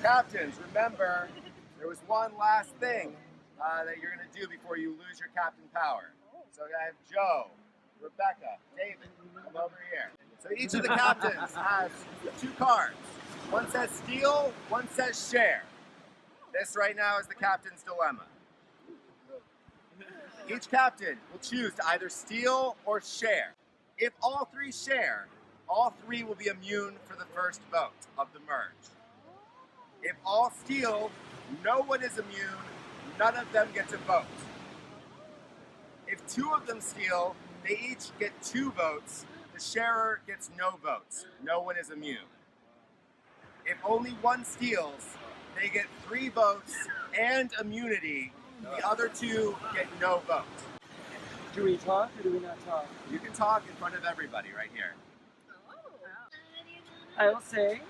Captains, remember, there was one last thing that you're going to do before you lose your captain power. So I have Joe, Rebecca, David, come over here. So each of the captains has 2 cards. One says steal, one says share. This right now is the captain's dilemma. Each captain will choose to either steal or share. If all 3 share, all 3 will be immune for the first vote of the merge. If all steal, no one is immune, none of them get to vote. If 2 of them steal, they each get 2 votes. The sharer gets no votes. No one is immune. If only one steals, they get 3 votes and immunity. The other 2 get no vote. Do we talk or do we not talk? You can talk in front of everybody right here. I will say,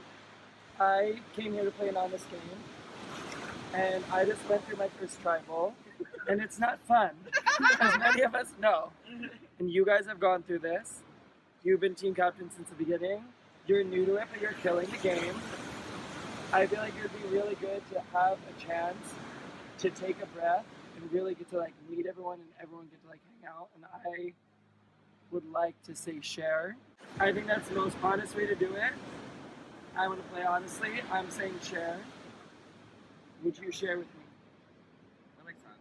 I came here to play an honest game, and I just went through my first tribal, and it's not fun, as many of us know. And you guys have gone through this. You've been team captain since the beginning. You're new to it, but you're killing the game. I feel like it would be really good to have a chance to take a breath and really get to like meet everyone and everyone get to like hang out. And I would like to say share. I think that's the most honest way to do it. I want to play honestly. I'm saying share. Would you share with me? That makes sense.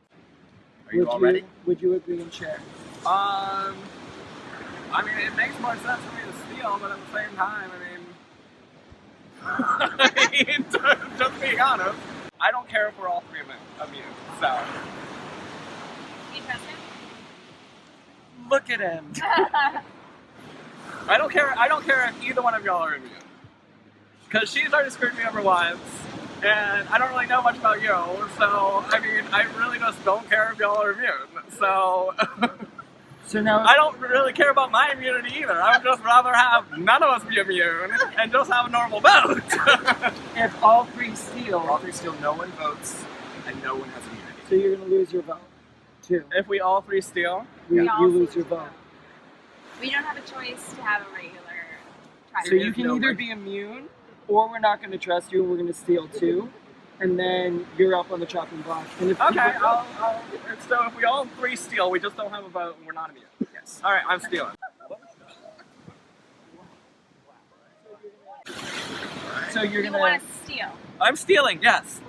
Are you all ready? Would you agree and share? I mean, it makes more sense for me to steal, but at the same time, just being honest, I don't care if we're all 3 immune, so. You trust him? Look at him. I don't care if either one of y'all are immune. Because she's already screwed me over once, and I don't really know much about you, so, I mean, I really just don't care if y'all are immune, so. So now I don't really care about my immunity either. I would just rather have none of us be immune and just have a normal vote. if all 3 steal, All 3 steal, no one votes, and no one has immunity. so you're going to lose your vote, too. If we all 3 steal, You all lose lose your your vote. We don't have a choice to have a regular tribal. So you can either be immune, or we're not going to trust you and we're going to steal too, and then you're up on the chopping block. And if okay, people- so if we all 3 steal, we just don't have a vote and we're not immune. Yes. Alright, I'm stealing. so you're You going want to, to steal. I'm stealing, yes.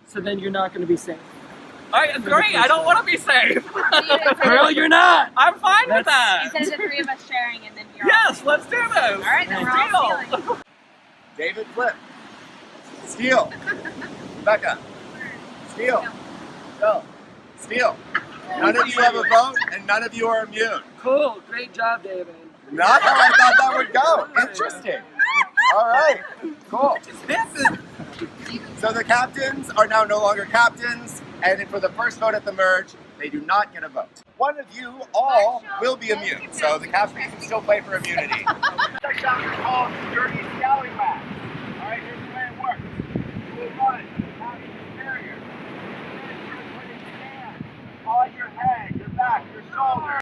so then you're not going to be safe. Alright, great, I don't want to be safe. Girl, you're not! I'm fine with that. Instead of the 3 of us sharing and then you're Yes, let's do this. all right, then we're all stealing. David, flip. Steal. Rebecca. Steal. Go. Steal. None of you have a vote, and none of you are immune. Cool, great job, David. Not how I thought that would go. Interesting. All right. Cool. So the captains are now no longer captains, and for the first vote at the merge, they do not get a vote. One of you all will be immune, so the captains can still play for immunity. Touchdown is called Dirty Scallywag. All right, here's the way it works. You will run out your barrier. Then you're going to put a stand on your head, your back, your shoulder.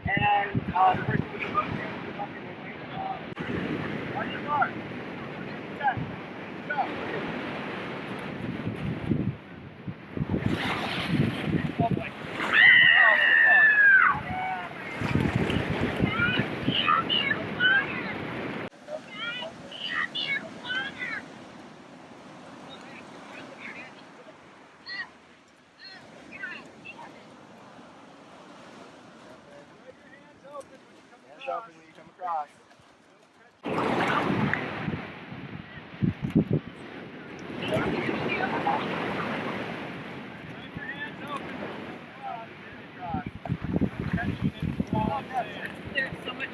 And the person with the vote is up in the wing. On your mark. Set. Go. Hands open when you come across. There's so much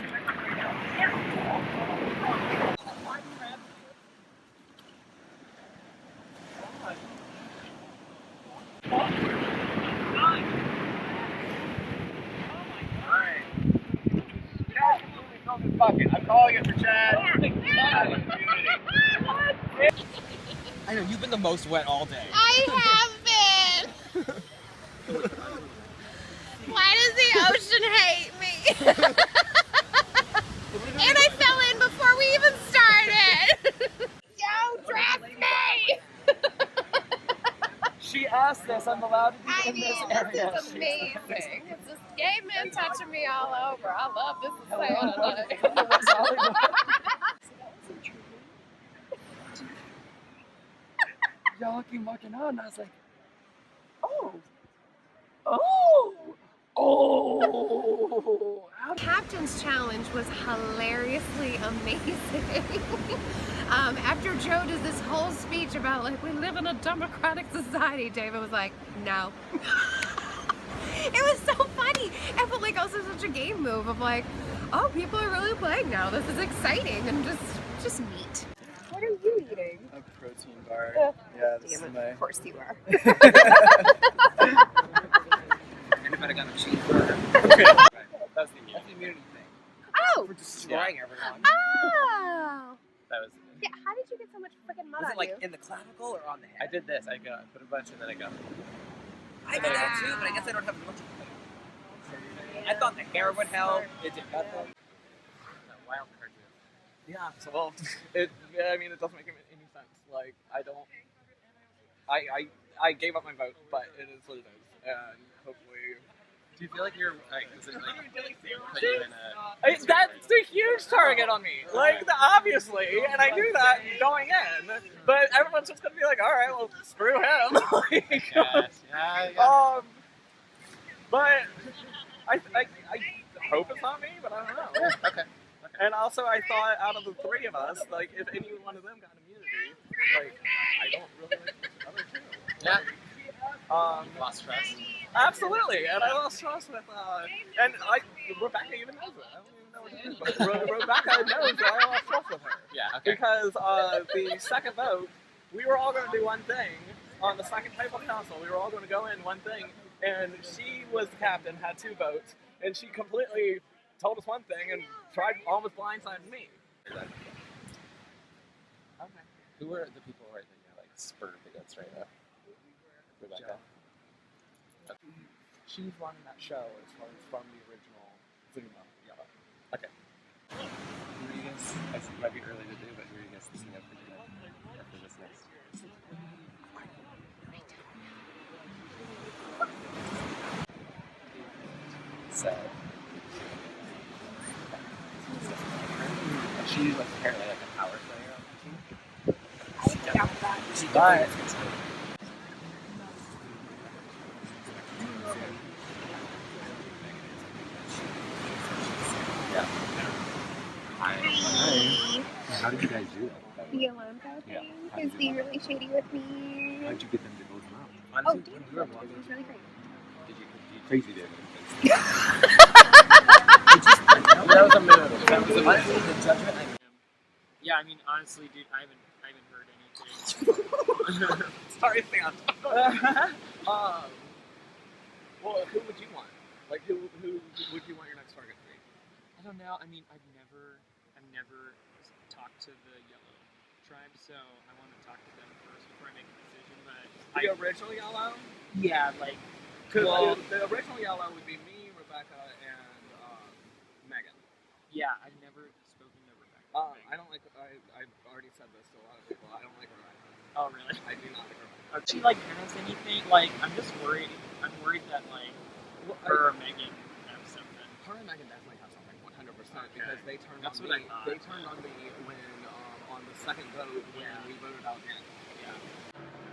Bucket. I'm calling it for Chad. I know, you've been the most wet all day. I have been. Why does the ocean hate me? She asked this. I'm allowed to do I in mean, this area. this is amazing. It's just gay men touching me all over. I love this is Hello, saying welcome to tonight. West Hollywood. Y'all came walking on, and I was like, oh, Captain's challenge was hilariously amazing. After Joe does this whole speech about like we live in a democratic society, David was like, no. It was so funny. And but like also such a game move of like, oh, people are really playing now. This is exciting and just neat. What are you eating? A protein bar. Yeah, this is my... Of course you are. Anybody got a cheeseburger? That's the immunity thing. Oh! We're destroying everyone. Oh! That was. Yeah, how did you get so much freaking mud Was on it like you? in the clavicle or on the head? I did this. I put a bunch and then I go. I did that too, but I guess I don't have as much. I thought the hair would help. It did nothing. Wild card. Yeah. So well, it doesn't make any sense. Like I don't. I gave up my vote, but it is what it is, and hopefully. Do you feel like you're like? Is it like put you in a? That's a huge target on me. Like obviously, and I knew that going in. But everyone's just gonna be like, all right, well, screw him. Like, Yeah. But I hope it's not me, but I don't know. Okay. And also, I thought out of the three of us, like if any one of them got immunity, like I don't really like the other two. Yeah. Lost trust. Absolutely, and I lost trust with, and Rebecca even knows it. I don't even know what to do, but Rebecca knows that I lost trust with her. Yeah. Okay. Because the second vote, we were all going to do one thing on the second type of council. We were all going to go in one thing, and she was the captain, had 2 votes, and she completely told us one thing and tried almost blindsided me. Okay. Who were the people right that you like spurred against right now? Rebecca. She was running that show as far as from the original Zuma. Yeah. Okay. Who are you guys? It might be early to do, but who are you guys thinking of for dinner after this next? Sad. She's like apparently like a power player on the team. She But How did you guys do that? The Alonso Yeah. thing is being really shady with me. How did you get them to vote him out? Oh, dude, it was really great. Did you crazy did? That was a move. That was a Honestly, the judgment. Yeah, I mean, honestly, dude, I haven't heard anything. Sorry, Sam. Well, who would you want? Like, who would you want your next target to be? I don't know. I mean, I've never talked to the Yellow tribe, so I want to talk to them first before I make a decision. But The original Yellow? yeah, like, Because well, the original Yellow would be me, Rebecca, and Megan. yeah, I've never spoken to Rebecca. I don't like. I've already said this to a lot of people. I don't like Rebecca. Oh, really? I do not like Rebecca. If she like has anything, like, I'm just worried. I'm worried that like her or Megan have something. Her and Megan definitely have something, 100%, Okay. because they turned That's on what me. I thought. They turned on me when on the second vote when Yeah. we voted out Nick. Yeah.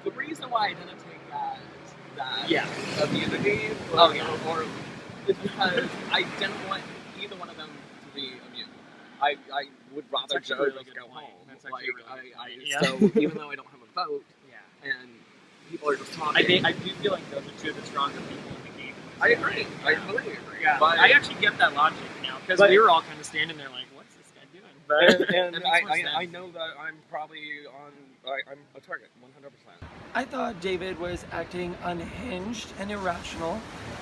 The reason why I didn't take that Yeah. immunity Oh, yeah. or is because I didn't want either one of them to be immune. I would rather That's actually Joe a really just good go point. home. That's Like actually a really I good point. Yeah. so even though I don't have a vote Yeah. and people are just talking. I do feel like those are two of the stronger people in the game. I agree. I completely agree. Yeah. But I actually get that logic now because But- we were all kind of standing there like, what's this guy doing? and That makes more sense. I know that I'm probably I'm a target 100%. I thought David was acting unhinged and irrational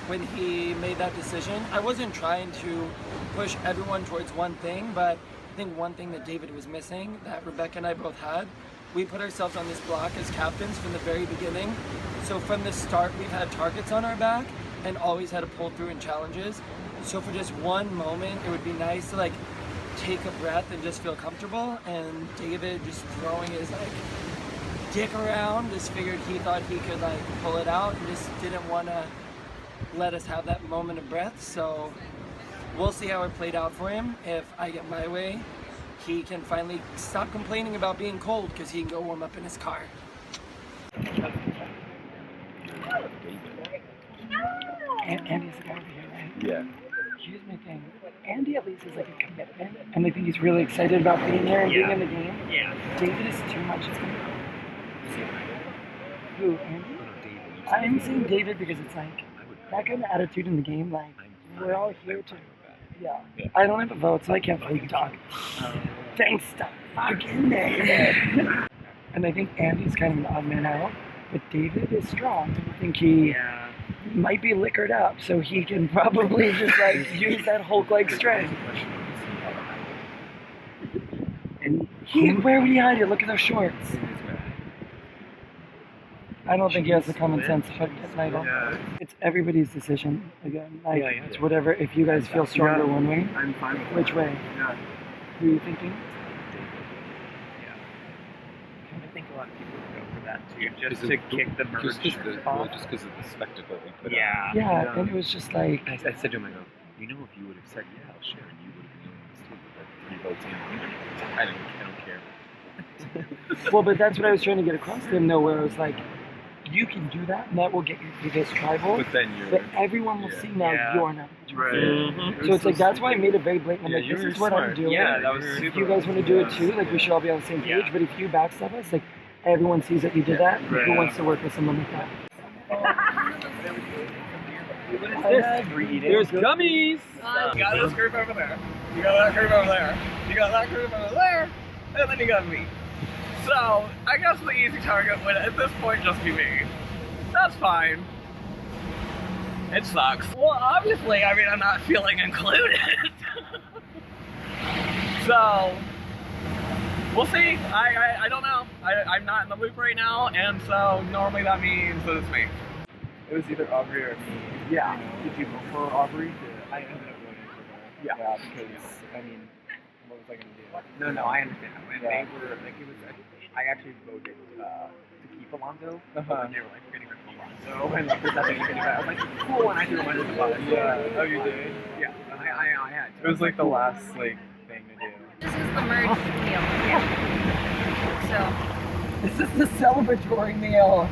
when he made that decision. I wasn't trying to push everyone towards one thing, but I think one thing that David was missing, that Rebecca and I both had, we put ourselves on this block as captains from the very beginning. So from the start, we've had targets on our back and always had to pull through in challenges. So for just one moment, it would be nice to like take a breath and just feel comfortable. And David just throwing his like dick around. Just figured he thought he could like pull it out and just didn't want to let us have that moment of breath. So we'll see how it played out for him. If I get my way, he can finally stop complaining about being cold because he can go warm up in his car. Andy's the guy over here, right? Yeah. Here's my thing. Andy at least is like a commitment, and I think he's really excited about being here and being in the game. Yeah. David is too much. It's gonna Who, Andy? I'm saying David because it's like that kind of attitude in the game. Like we're all here to. Yeah. I don't have a vote, so I can't fucking talk. Thanks to fucking David. And I think Andy's kind of an odd man out, but David is strong. I think he might be liquored up, so he can probably just like use that Hulk-like strength. And where would he hide it? Look at those shorts. I don't think he has the common sense to put that title. It's everybody's decision again. Like it's whatever. If you guys feel stronger one way, I'm fine with which way? Yeah. Who are you thinking? I think a lot of people would go for that too, just to kick the merge Just because off. of the spectacle we put Yeah. Yeah, and it was just like. on. I said to him, I go, you know, if you would have said, yeah, I'll share, and you would have been doing this too, but 3 votes in, I don't care. Well, but that's what I was trying to get across to him, though, where I was like, you can do that, and that will get you through this tribal. But then you're. But everyone will see now you're not. Right. So it's like that's why I made it very blatant. I'm like, this is what I'm doing. Yeah, that was super. If you guys want to do it too, like we should all be on the same page. But if you backstab us, like everyone sees that you did that. Who wants to work with someone like that? There's gummies! You got this group over there. You got that group over there. You got that group over there. And then you got me. So, I guess the easy target would at this point just be me. That's fine. It sucks. Well, obviously, I mean, I'm not feeling included. So, we'll see. I don't know. I'm not in the loop right now, and so normally that means that it's me. It was either Aubrey or me. Yeah. Did you vote for Aubrey? I ended up voting for her. Yeah, because, I mean, what was I going to do? No, I understand. When Yeah. they were, like, it was, I actually voted to keep Alonzo, but when they were, like, getting rid of Alonzo, and, like, there's nothing you can do about it, I was like, cool, and I threw him under the bus. Yeah. Oh, you did? Yeah, I had to. It was like the last, like, thing to do. This is the merge meal. Yeah. So, This is the celebratory meal.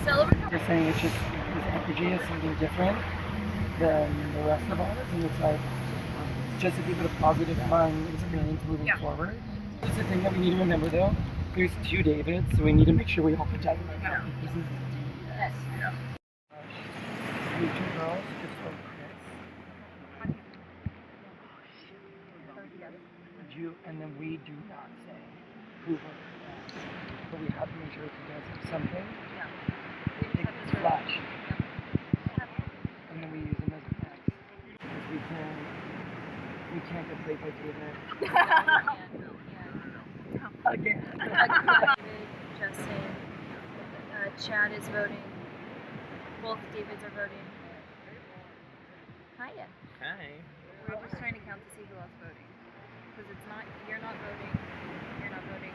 celebrate. You're saying it's just his energy is something different than the rest of us, and it's like just to keep it a positive, fun experience moving forward. That's the thing that we need to remember though. There's 2 Davids, so we need to make sure we all protect them. Yeah. This is Yes. you 2 girls, just for Chris. You and then we do not say who voted for that. But we have to make sure if you guys have something, big flash. And then we use them as facts. Because we can't get played by David. Again. Justin, Chad is voting. Both Davids are voting. Hiya. Hey. We're just trying to count to see who else voting. Because it's not, you're not voting, we're not voting.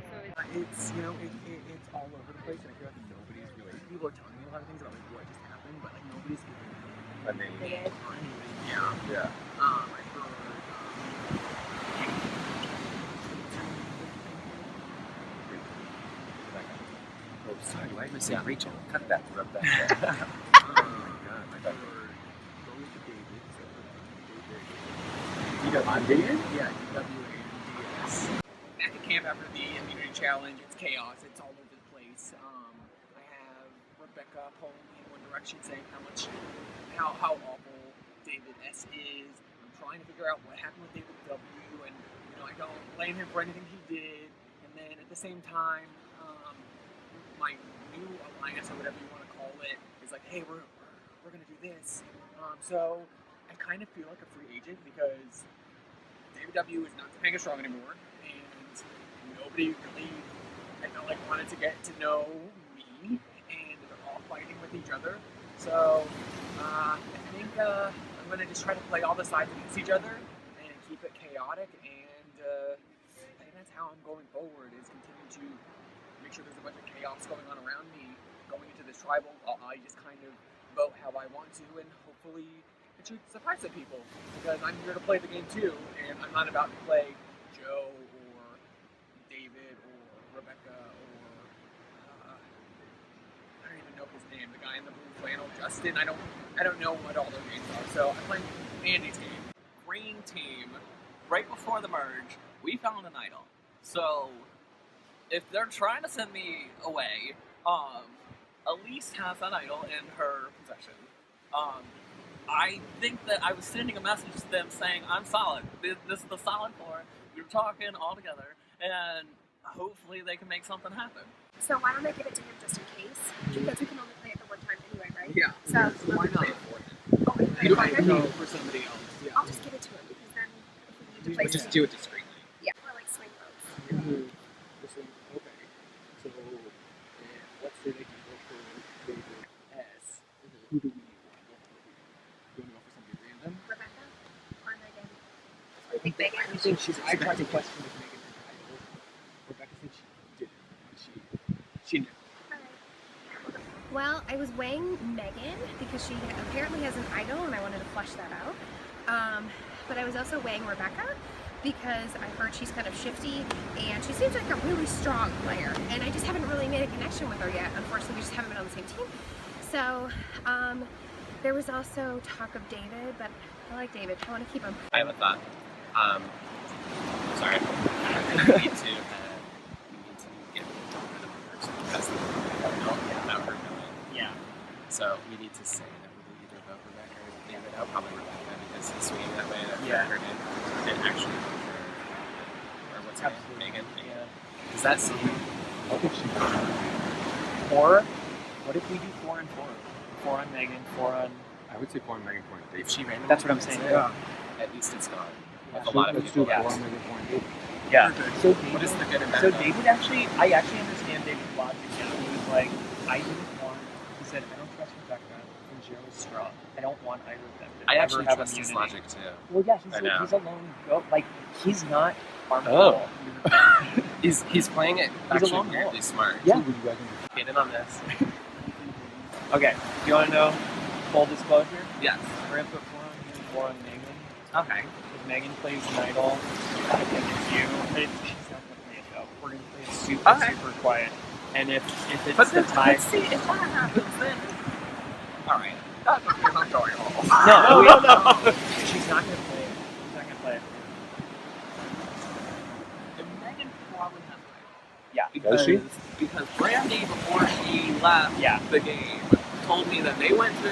So It's, you know, it's all over the place, and I feel like nobody's really, people are telling me a lot of things about like what just happened, but like nobody's giving I mean, yeah. I've heard, oh, sorry, why am I saying Rachel? Cut that, rub that. Oh my god, my bad. I'm David? Yeah, DWANDS. Back at camp after the immunity challenge, it's chaos, it's all over the place. I have Rebecca pulling me in one direction saying how awful David S is. I'm trying to figure out what happened with David W, and you know, I don't blame him for anything he did. And then at the same time, my new alliance, or whatever you want to call it, is like, hey, we're gonna do this. So I kind of feel like a free agent because David W is not Topanga Strong anymore, and nobody really, I felt like, wanted to get to know me, and they're all fighting with each other. So I think I'm gonna just try to play all the sides against each other and keep it chaotic, and I think that's how I'm going forward, is continue to make sure there's a bunch of chaos going on around me going into this tribal. I just kind of vote how I want to, and hopefully it should surprise some people, because I'm here to play the game too, and I'm not about to play Joe or David or Rebecca or I don't even know his name, the guy in the blue flannel, Justin. I don't know what all their names are, so I'm playing Andy's game. Green team, right before the merge, we found an idol. So if they're trying to send me away, Elise has an idol in her possession. I think that I was sending a message to them saying, I'm solid. This is the solid four. We're talking all together, and hopefully they can make something happen. So why don't I give it to him just in case? Because we can only play it the one time anyway, right? Yeah. So Why not? Oh, wait, You wait, don't wait. go for somebody else. Yeah. I'll just give it to him because then if we need to play Just some- do it discreetly. Yeah, or like swing votes. Okay. So, let's say they can go for David S. Who do we want? Do you want to go for somebody random? Rebecca or Megan? I think Megan. I think I tried to question if Megan had an idol. Rebecca said she didn't. She knew. Well, I was weighing Megan because she apparently has an idol and I wanted to flush that out. But I was also weighing Rebecca because I heard she's kind of shifty and she seems like a really strong player. And I just haven't really made a connection with her yet. Unfortunately, we just haven't been on the same team. So there was also talk of David, but I like David. I want to keep him. I have a thought. Sorry. We need to get rid of the person because without her knowing. Yeah. So we need to say that we will either vote Rebecca or David. I'll probably Rebecca because he's swinging that way that her did actually vote for, or what's her name? Megan. Yeah. Does that seem? Or what if we do 4 and 4? 4 on Megan, 4 on. I would say 4 on Megan, 4 on David. If she ran, That's what I'm saying. Yeah. At least it's gone. With a lot of people. Yeah. Yeah. So What is the good and bad? So about it? David actually, I actually understand David's logic now. He was like, I didn't want. He said, I don't trust Rebecca and Joe is strong. I don't want either of them to I ever actually have trust his immunity. logic too. Well, yeah, I know. he's a lone goat. Like he's not harmful. He's playing it He's a actually lone weirdly wolf. smart. Yeah. Get in on this. Okay. Do you want to know full disclosure? Yes. We're gonna put 4 on Megan. Okay. If Megan plays an idol, I think it's you. She's not gonna play it though. We're gonna play it super quiet. And if it's But the tie, see, if that happens, then alright. That's what I'm going home. no. She's not gonna play it. She's not gonna play it. And Megan probably has an idol. Yeah. Because Brandy, before she left the game, told me that they went to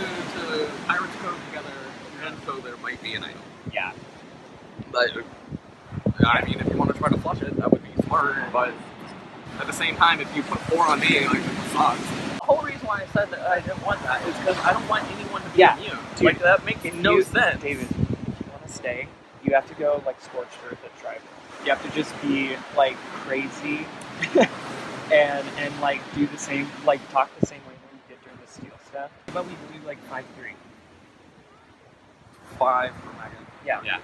Pirates Cove together, and so there might be an idol. Yeah. But, I mean, if you want to try to flush it, that would be smart, but at the same time, if you put 4 on me, like, it sucks. The whole reason why I said that I didn't want that is because I don't want anyone to be immune. Dude, like, that makes no sense. David, if you want to stay, you have to go, like, scorched earth at Tribal. You have to just be, like, crazy and like, do the same, like, talk the same way that you did during the steel stuff. But we do, like, 5-3. 5 for Megan. Yeah. Yeah.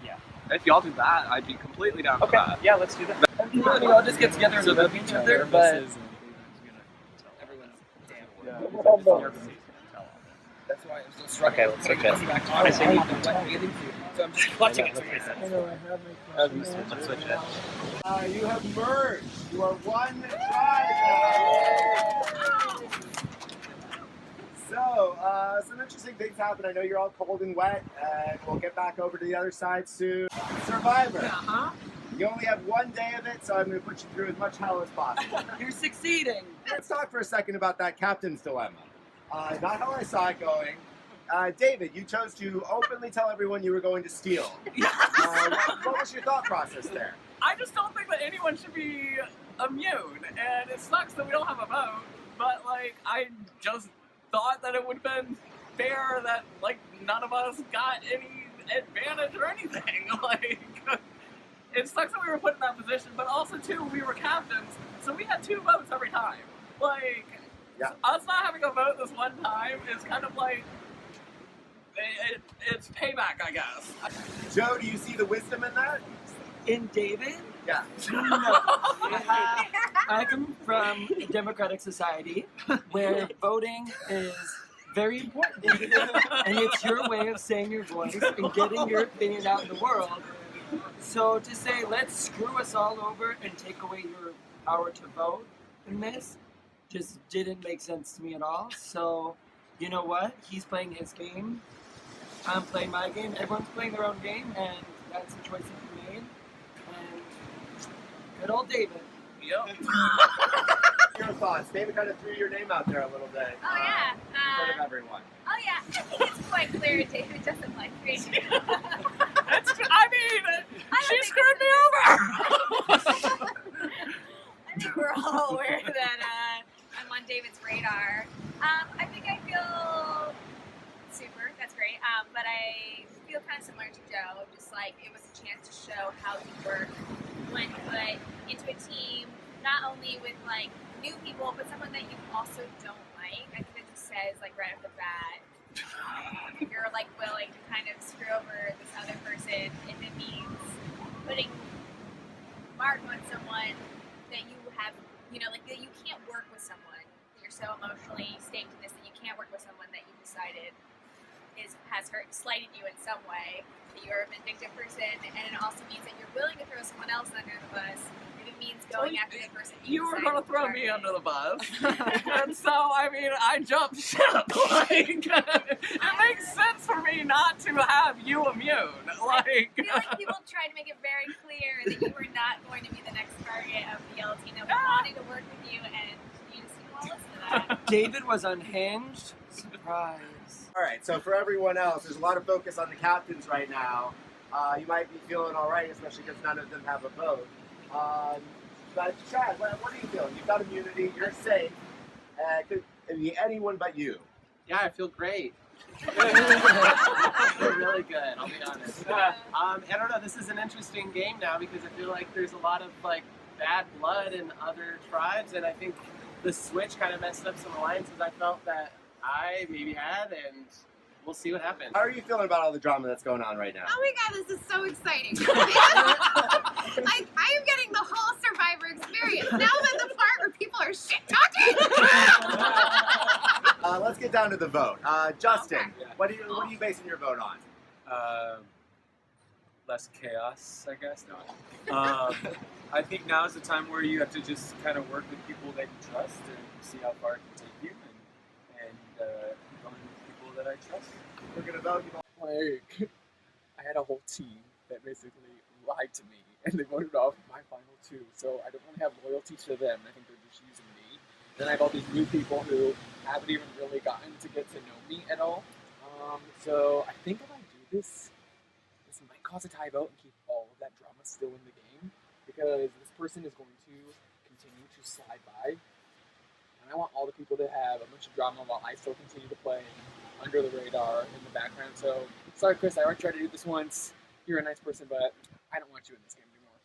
Yeah. If y'all do that, I'd be completely down for Okay, that. yeah, let's do that. We all just get together and love each other, but that's why I'm still struggling. Okay, let's switch it. I say need to let me so I'm just clutching it. Let's switch it. You have merged. You are one tribe now. So, some interesting things happen. I know you're all cold and wet, and we'll get back over to the other side soon. Survivor. You only have 1 day of it, so I'm going to put you through as much hell as possible. You're succeeding. Let's talk for a second about that captain's dilemma. Not how I saw it going. David, you chose to openly tell everyone you were going to steal. What was your thought process there? I just don't think that anyone should be immune, and it sucks that we don't have a vote, but, like, I just thought that it would have been fair that, like, none of us got any advantage or anything. Like, it sucks that we were put in that position, but also, too, we were captains, so we had 2 votes every time. Like, us not having a vote this one time is kind of like, it's payback, I guess. Joe, do you see the wisdom in that? In David, Yeah. I come from a democratic society where voting is very important. And it's your way of saying your voice and getting your opinion out in the world. So to say, let's screw us all over and take away your power to vote in this just didn't make sense to me at all. So, you know what? He's playing his game. I'm playing my game. Everyone's playing their own game, and that's the choice that he made. And good old David. Yep. Your thoughts? David kind of threw your name out there a little bit. Oh, yeah. In front of everyone. Oh, yeah. I think it's quite clear David doesn't like me. I mean, she screwed me over. I think we're all aware that I'm on David's radar. I think I feel super. That's great. But I feel kind of similar to Joe. Just like it was a chance to show how you work when put into a team, not only with like new people, but someone that you also don't like. I think it just says like right off the bat, you're like willing to kind of screw over this other person if it means putting mark on someone that you have, you know, like that you can't work with someone. You're so emotionally staked in this that you can't work with someone that you decided has slighted you in some way, that you're a vindictive person, and it also means that you're willing to throw someone else under the bus if it means going after the person You were decided going to throw me target. under the bus. And so, I mean, I jumped ship. Like, it makes sense for me not to have you immune. I feel like people tried to make it very clear that you were not going to be the next target of the yellow team, that we wanted to work with you, and you just didn't want to listen to that. David was unhinged. Surprise. All right, so for everyone else, there's a lot of focus on the captains right now. You might be feeling all right, especially because none of them have a vote. But Chad, what are you feeling? You've got immunity, you're safe. It could be anyone but you. Yeah, I feel great. I feel really good, I'll be honest. I don't know, this is an interesting game now because I feel like there's a lot of like bad blood in other tribes, and I think the switch kind of messed up some alliances I felt that I maybe had, and we'll see what happens. How are you feeling about all the drama that's going on right now? Oh my god, this is so exciting. I am getting the whole Survivor experience. Now that the part where people are shit talking. Let's get down to the vote. Justin, what are you basing your vote on? Less chaos, I guess. No. I think now is the time where you have to just kind of work with people that you trust and see how far it can take you, and going with people that I trust. We're gonna vote. Like, I had a whole team that basically lied to me, and they voted off my final two. So I don't want to have loyalty to them. I think they're just using me. Then I have all these new people who haven't even really gotten to get to know me at all. So I think if I do this might cause a tie vote and keep all of that drama still in the game, because this person is going to continue to slide by, and I want all the people to have a bunch of drama while I still continue to play under the radar in the background. So sorry, Chris, I already tried to do this once. You're a nice person, but I don't want you in this game anymore.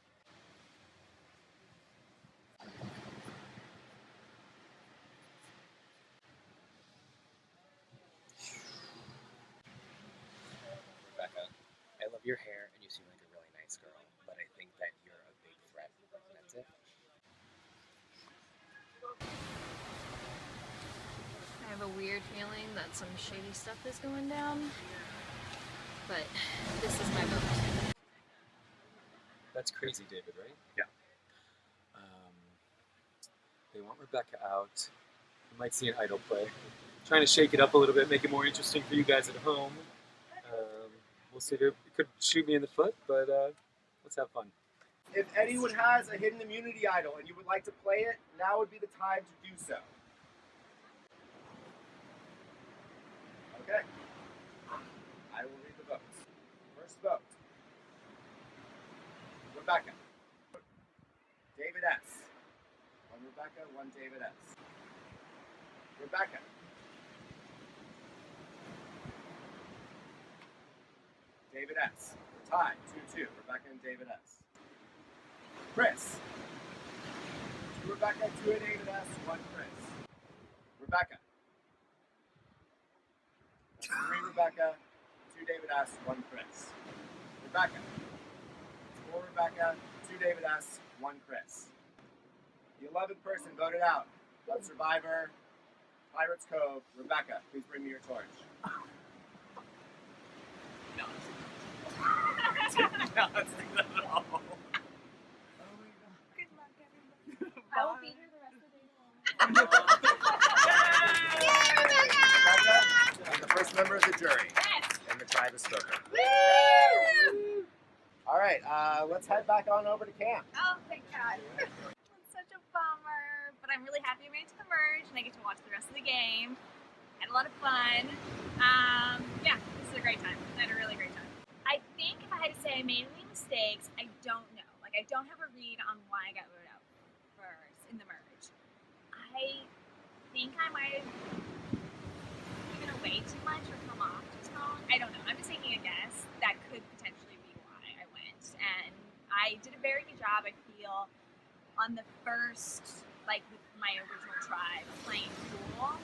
Rebecca, I love your hair and you seem like a really nice girl, but I think that you're a big threat. That's it. I have a weird feeling that some shady stuff is going down, but this is my vote. That's crazy, David, right? Yeah. They want Rebecca out. You might see an idol play. Trying to shake it up a little bit, make it more interesting for you guys at home. We'll see if it could shoot me in the foot, but let's have fun. If anyone has a hidden immunity idol and you would like to play it, now would be the time to do so. Okay. I will read the votes. First vote. Rebecca. David S. One Rebecca, one David S. Rebecca. David S. We're tied 2-2. Rebecca and David S. Chris. 2 Rebecca, 2 David S. 1 Chris. Rebecca. 3 Rebecca, 2 David S. 1 Chris. Rebecca. 4 Rebecca, 2 David S., 1 Chris. The 11th person voted out of Survivor, Pirates Cove, Rebecca. Please bring me your torch. No, let's do that at all. Good luck, everybody. I will be here the rest of the day. Rebecca is the first member of the jury, and the tribe has spoken. All right, let's head back on over to camp. Oh, thank God. It's such a bummer, but I'm really happy I made it to the merge and I get to watch the rest of the game. Had a lot of fun. Yeah, this is a great time. I had a really great time. I think if I had to say I made any mistakes, I don't know. Like, I don't have a read on why I got voted out first in the merge. I think I might have given away too much or come off too strong. I don't know. I'm just taking a guess. That could potentially be why I went. And I did a very good job, I feel, on the first, like, with my original tribe playing cool.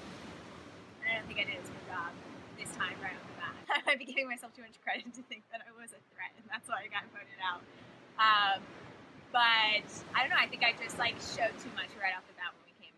And I don't think I did as good a job this time right off the bat. I might be giving myself too much credit to think that I was a threat, and that's why I got voted out. But I don't know. I think I just like showed too much right off the bat when we came